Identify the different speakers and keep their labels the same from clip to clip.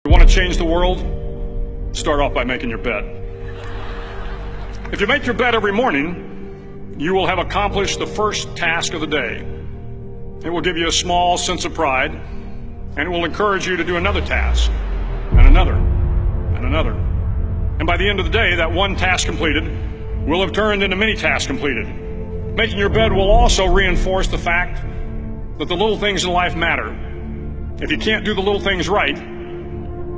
Speaker 1: You want to change the world? Start off by making your bed. If you make your bed every morning, you will have accomplished the first task of the day. It will give you a small sense of pride, and it will encourage you to do another task, and another, and another. And by the end of the day, that one task completed will have turned into many tasks completed. Making your bed will also reinforce the fact that the little things in life matter. If you can't do the little things right,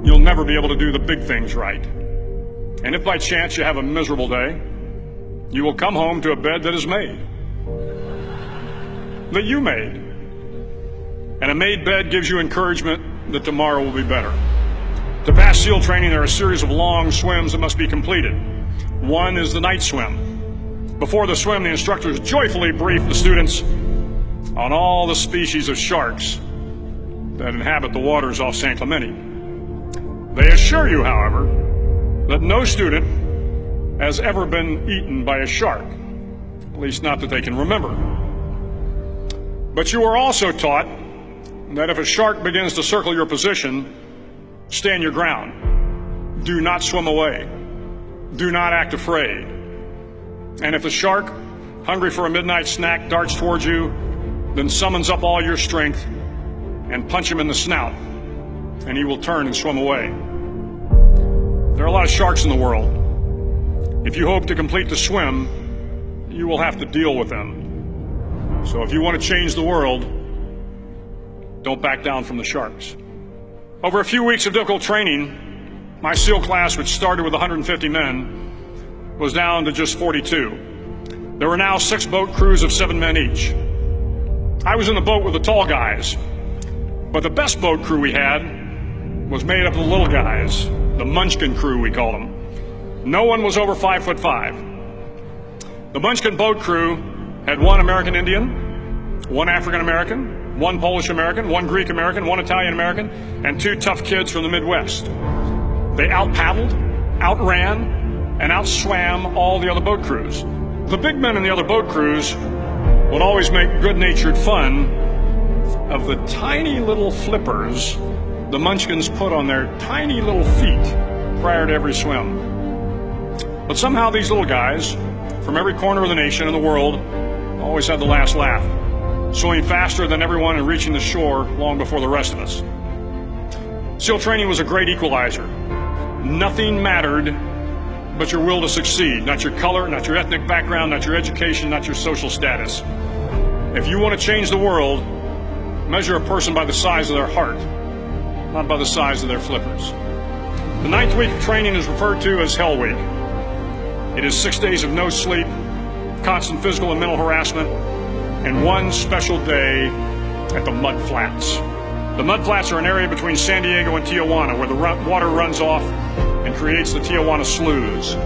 Speaker 1: you'll never be able to do the big things right. And if by chance you have a miserable day, you will come home to a bed that is made, that you made. And a made bed gives you encouragement that tomorrow will be better. To pass SEAL training, there are a series of long swims that must be completed. One is the night swim. Before the swim, the instructors joyfully brief the students on all the species of sharks that inhabit the waters off San Clemente. They assure you, however, that no student has ever been eaten by a shark, at least not that they can remember. But you are also taught that if a shark begins to circle your position, stand your ground. Do not swim away. Do not act afraid. And if the shark, hungry for a midnight snack, darts towards you, then summons up all your strength and punch him in the snout, and he will turn and swim away. There are a lot of sharks in the world. If you hope to complete the swim, you will have to deal with them. So if you want to change the world, don't back down from the sharks. Over a few weeks of difficult training, my SEAL class, which started with 150 men, was down to just 42. There were now 6 boat crews of 7 men each. I was in the boat with the tall guys, but the best boat crew we had was made up of the little guys, the Munchkin crew, we called them. No one was over 5'5". The Munchkin boat crew had 1 American Indian, 1 African American, 1 Polish American, 1 Greek American, 1 Italian American, and 2 tough kids from the Midwest. They out-paddled, outran, and outswam all the other boat crews. The big men in the other boat crews would always make good-natured fun of the tiny little flippers the Munchkins put on their tiny little feet prior to every swim. But somehow these little guys from every corner of the nation and the world always had the last laugh, swimming faster than everyone and reaching the shore long before the rest of us. SEAL training was a great equalizer. Nothing mattered but your will to succeed, not your color, not your ethnic background, not your education, not your social status. If you want to change the world, measure a person by the size of their heart, not by the size of their flippers. The 9th week of training is referred to as Hell Week. It is 6 days of no sleep, constant physical and mental harassment, and 1 special day at the Mud Flats. The Mud Flats are an area between San Diego and Tijuana where the water runs off and creates the Tijuana Sloughs,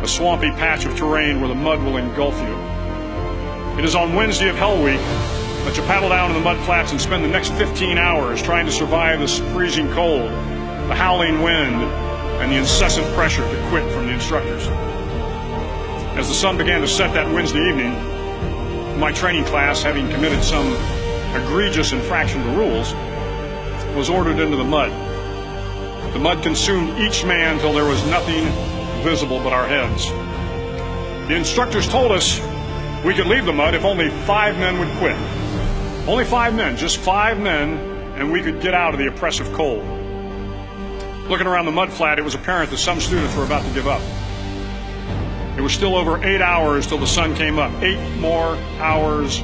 Speaker 1: a swampy patch of terrain where the mud will engulf you. It is on Wednesday of Hell Week that you paddle down to the Mud Flats and spend the next 15 hours trying to survive the freezing cold, the howling wind, and the incessant pressure to quit from the instructors. As the sun began to set that Wednesday evening, my training class, having committed some egregious infraction to rules, was ordered into the mud. The mud consumed each man till there was nothing visible but our heads. The instructors told us we could leave the mud if only 5 men would quit. Only 5 men, just 5 men, and we could get out of the oppressive cold. Looking around the mud flat, it was apparent that some students were about to give up. It was still over 8 hours till the sun came up. 8 more hours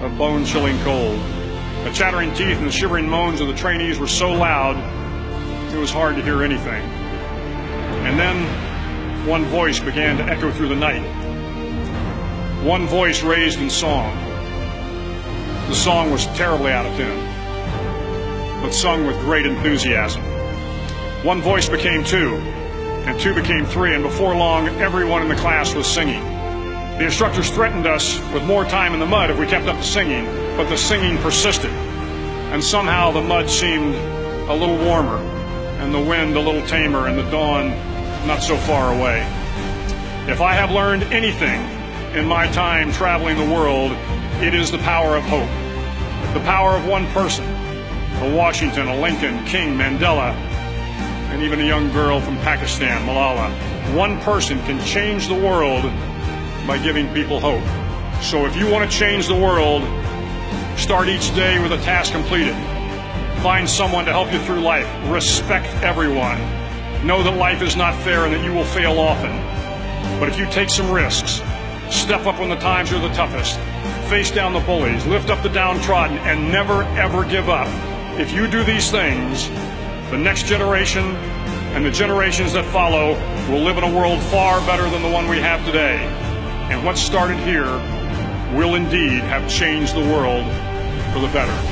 Speaker 1: of bone-chilling cold. The chattering teeth and the shivering moans of the trainees were so loud, it was hard to hear anything. And then one voice began to echo through the night. One voice raised in song. The song was terribly out of tune, but sung with great enthusiasm. One voice became 2, and 2 became 3, and before long, everyone in the class was singing. The instructors threatened us with more time in the mud if we kept up the singing, but the singing persisted, and somehow the mud seemed a little warmer, and the wind a little tamer, and the dawn not so far away. If I have learned anything in my time traveling the world, it is the power of hope, the power of one person, a Washington, a Lincoln, King, Mandela, and even a young girl from Pakistan, Malala. One person can change the world by giving people hope. So if you want to change the world, start each day with a task completed. Find someone to help you through life. Respect everyone. Know that life is not fair and that you will fail often. But if you take some risks, step up when the times are the toughest, face down the bullies, lift up the downtrodden, and never ever give up. If you do these things, the next generation and the generations that follow will live in a world far better than the one we have today. And what started here will indeed have changed the world for the better.